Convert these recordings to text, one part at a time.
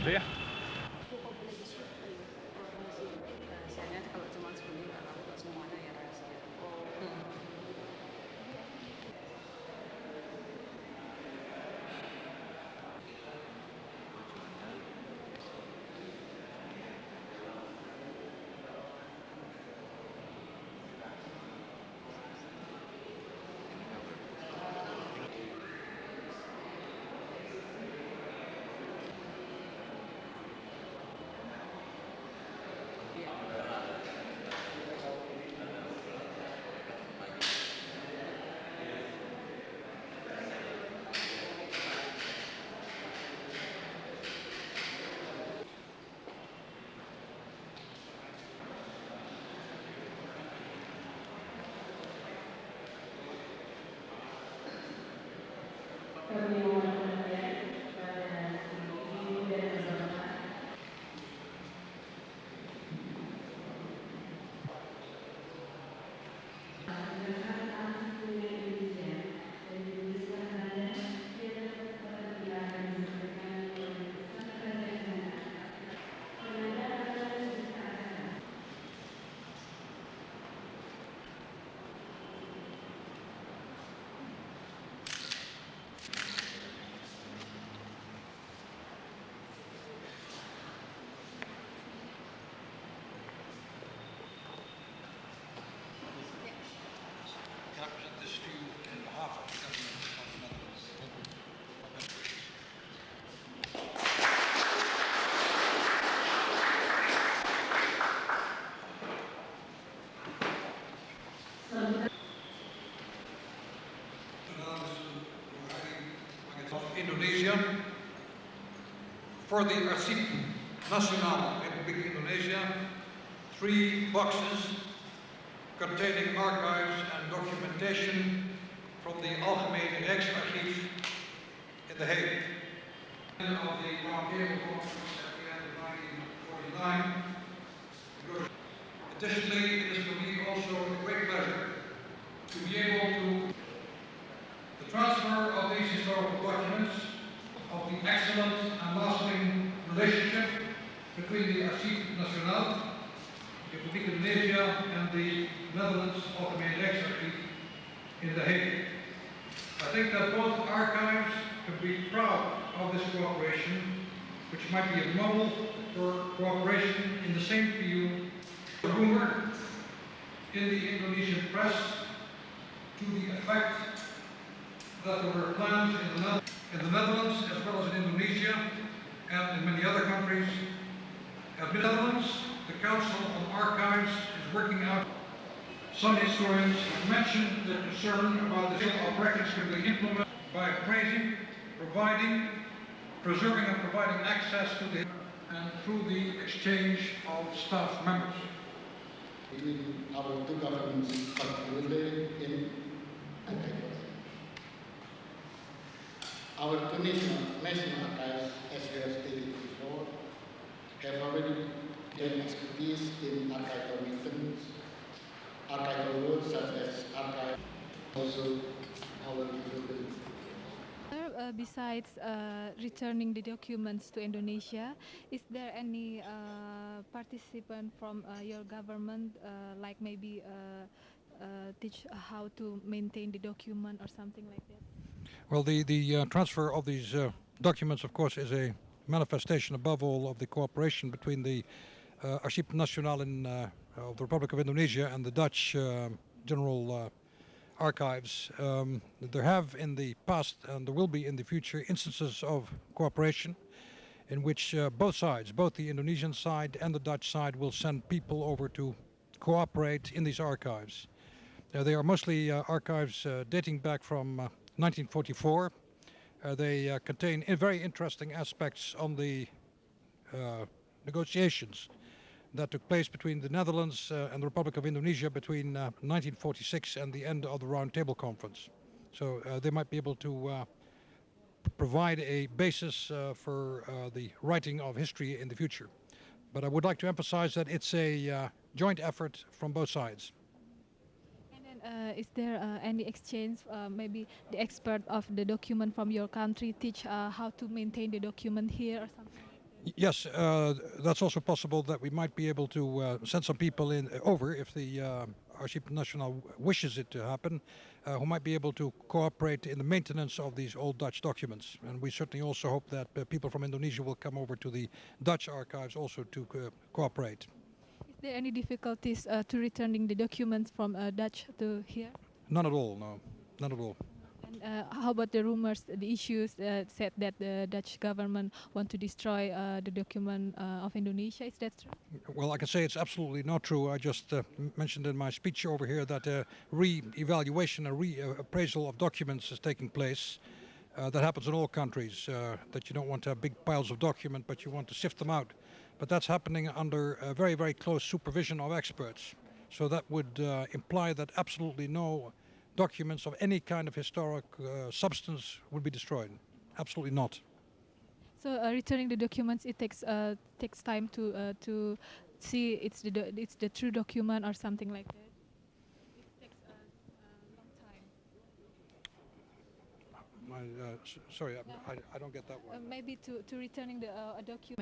ya. Kok boleh di-share informasi rahasianya kalau cuma segini nggak tahu nggak semuanya ya rahasia. Oh. Kami mohon perhatian kepada ibu dan bapak. Dengan anak kuliah Indonesia dan dituliskan pada pidato kepada akan disampaikan oleh Sang Kerajaan. Penanda akan diserahkan. Can I present this to you in behalf of the government of the Netherlands? Of Indonesia for the Arsip Nasional Republik Indonesia, 3 boxes containing archives and documentation from the Algemeen Rijksarchief in The Hague. Of the Roundtable Conference at the end of 1949. Additionally, it is for me also a great pleasure to be able to the transfer of these historical documents of the excellent and lasting relationship between the Archief Nasional, Republiek Indonesia, and the Netherlands Algemeen Rijksarchief in The Hague. I think that both archives can be proud of this cooperation, which might be a model for cooperation in the same field. A rumor in the Indonesian press to the effect that there were plans in the Netherlands as well as in Indonesia and in many other countries. At the Netherlands, the Council on Archives is working out. Some historians have mentioned the concern about the sale of records can be implemented by appraising, providing, preserving and providing access to the and through the exchange of staff members. Between our two governments, particularly in archives. Our two national archives, as we have stated before, have already gained expertise in archival methods, archival work such as archive, also our capability. Besides returning the documents to Indonesia, is there any participant from your government, like maybe teach how to maintain the document or something like that? Well, the transfer of these documents, of course, is a manifestation above all of the cooperation between the Archief Nasional of the Republic of Indonesia and the Dutch General Archives. There have in the past and there will be in the future instances of cooperation in which both sides, both the Indonesian side and the Dutch side, will send people over to cooperate in these archives. They are mostly archives dating back from 1944. They contain very interesting aspects on the negotiations that took place between the Netherlands and the Republic of Indonesia between 1946 and the end of the Round Table Conference. So they might be able to provide a basis for the writing of history in the future. But I would like to emphasize that it's a joint effort from both sides. And then, is there any exchange? Maybe the expert of the document from your country teach how to maintain the document here or something like that? Yes, that's also possible that we might be able to send some people in over if the Archive National wishes it to happen, who might be able to cooperate in the maintenance of these old Dutch documents. And we certainly also hope that people from Indonesia will come over to the Dutch archives also to cooperate. Is there any difficulties to returning the documents from Dutch to here? None at all, no, none at all. And how about the rumors, the issues said that the Dutch government want to destroy the document of Indonesia? Is that true? Well, I can say it's absolutely not true. I just mentioned in my speech over here that a re-evaluation, a re-appraisal of documents is taking place. That happens in all countries, that you don't want to have big piles of document, but you want to sift them out. But that's happening under very, very close supervision of experts. So that would imply that absolutely no documents of any kind of historic substance would be destroyed. Absolutely not. So returning the documents, it takes time to see it's the true document or something like that. It takes a long time. Sorry, I don't get that one. Maybe to returning the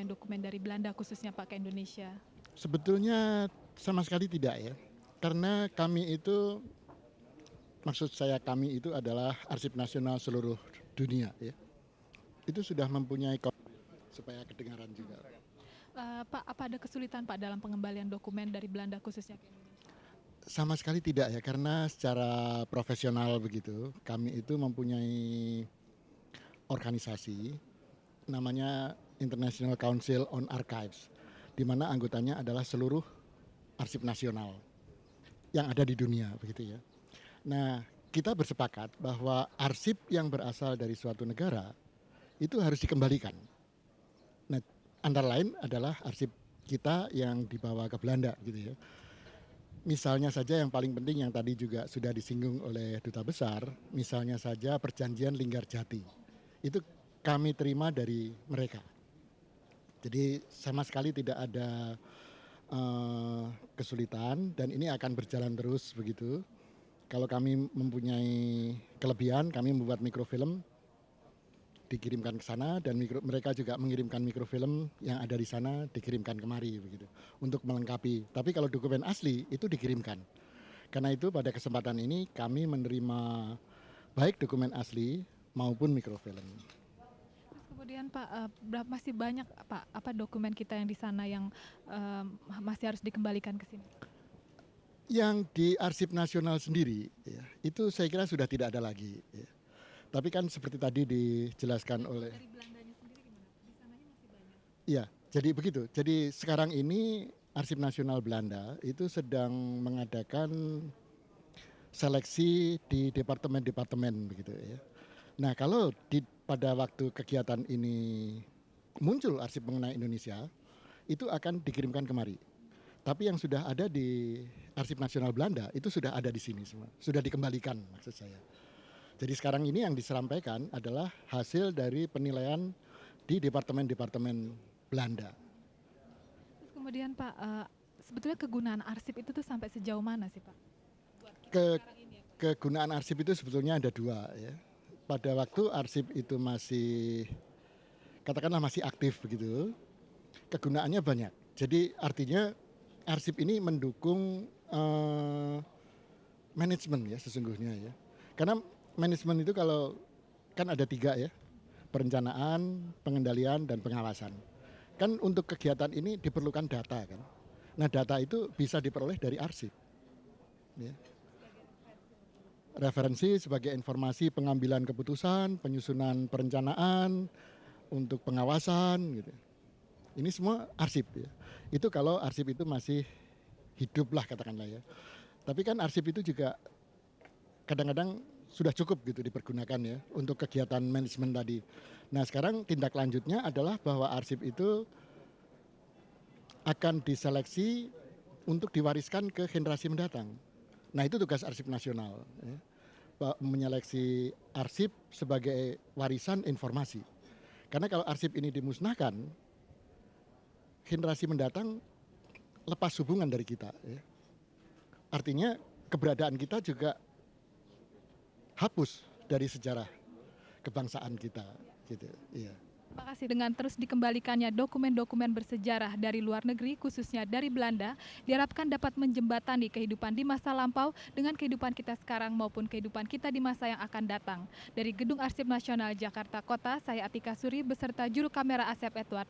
dokumen dari Belanda khususnya Pak ke Indonesia. Sebetulnya sama sekali tidak ya, karena kami itu, maksud saya kami itu adalah Arsip Nasional seluruh dunia ya. Itu sudah mempunyai supaya kedengaran juga. Pak, apa ada kesulitan Pak dalam pengembalian dokumen dari Belanda khususnya ke Indonesia? Sama sekali tidak ya, karena secara profesional begitu, kami itu mempunyai organisasi namanya International Council on Archives, di mana anggotanya adalah seluruh arsip nasional yang ada di dunia begitu ya. Nah, kita bersepakat bahwa arsip yang berasal dari suatu negara itu harus dikembalikan. Nah, antara lain adalah arsip kita yang dibawa ke Belanda gitu ya. Misalnya saja yang paling penting yang tadi juga sudah disinggung oleh Duta Besar, misalnya saja perjanjian Linggarjati. Itu kami terima dari mereka. Jadi sama sekali tidak ada kesulitan dan ini akan berjalan terus begitu. Kalau kami mempunyai kelebihan, kami membuat mikrofilm, dikirimkan ke sana dan mereka juga mengirimkan mikrofilm yang ada di sana dikirimkan kemari begitu untuk melengkapi. Tapi kalau dokumen asli itu dikirimkan. Karena itu pada kesempatan ini kami menerima baik dokumen asli maupun mikrofilm. Terus kemudian Pak, masih banyak Pak apa dokumen kita yang di sana yang masih harus dikembalikan ke sini? Yang di Arsip Nasional sendiri ya, itu saya kira sudah tidak ada lagi ya. Tapi kan seperti tadi dijelaskan oleh Dari Belandanya sendiri gimana? Di sananya masih banyak. Iya, jadi begitu. Jadi sekarang ini Arsip Nasional Belanda itu sedang mengadakan seleksi di departemen-departemen begitu ya. Nah, kalau pada waktu kegiatan ini muncul arsip mengenai Indonesia, itu akan dikirimkan kemari. Tapi yang sudah ada di Arsip Nasional Belanda itu sudah ada di sini semua, sudah dikembalikan maksud saya. Jadi sekarang ini yang disampaikan adalah hasil dari penilaian di departemen-departemen Belanda. Terus kemudian Pak, sebetulnya kegunaan arsip itu tuh sampai sejauh mana sih Pak? Kegunaan arsip itu sebetulnya ada dua ya. Pada waktu arsip itu masih katakanlah masih aktif begitu, kegunaannya banyak. Jadi artinya arsip ini mendukung manajemen ya sesungguhnya ya. Karena manajemen itu kalau kan ada 3 ya, perencanaan, pengendalian, dan pengawasan. Kan untuk kegiatan ini diperlukan data kan. Nah data itu bisa diperoleh dari arsip. Ya. Referensi sebagai informasi pengambilan keputusan, penyusunan perencanaan, untuk pengawasan gitu. Ini semua arsip ya. Itu kalau arsip itu masih hidup lah katakanlah ya. Tapi kan arsip itu juga kadang-kadang sudah cukup gitu dipergunakan ya untuk kegiatan manajemen tadi. Nah sekarang tindak lanjutnya adalah bahwa arsip itu akan diseleksi untuk diwariskan ke generasi mendatang. Nah itu tugas Arsip Nasional, ya. Menyeleksi arsip sebagai warisan informasi. Karena kalau arsip ini dimusnahkan, generasi mendatang lepas hubungan dari kita. Ya. Artinya keberadaan kita juga hapus dari sejarah kebangsaan kita, gitu. Iya. Terima kasih. Dengan terus dikembalikannya dokumen-dokumen bersejarah dari luar negeri, khususnya dari Belanda, diharapkan dapat menjembatani kehidupan di masa lampau dengan kehidupan kita sekarang maupun kehidupan kita di masa yang akan datang. Dari Gedung Arsip Nasional Jakarta Kota, saya Atika Suri beserta juru kamera Asep Edward.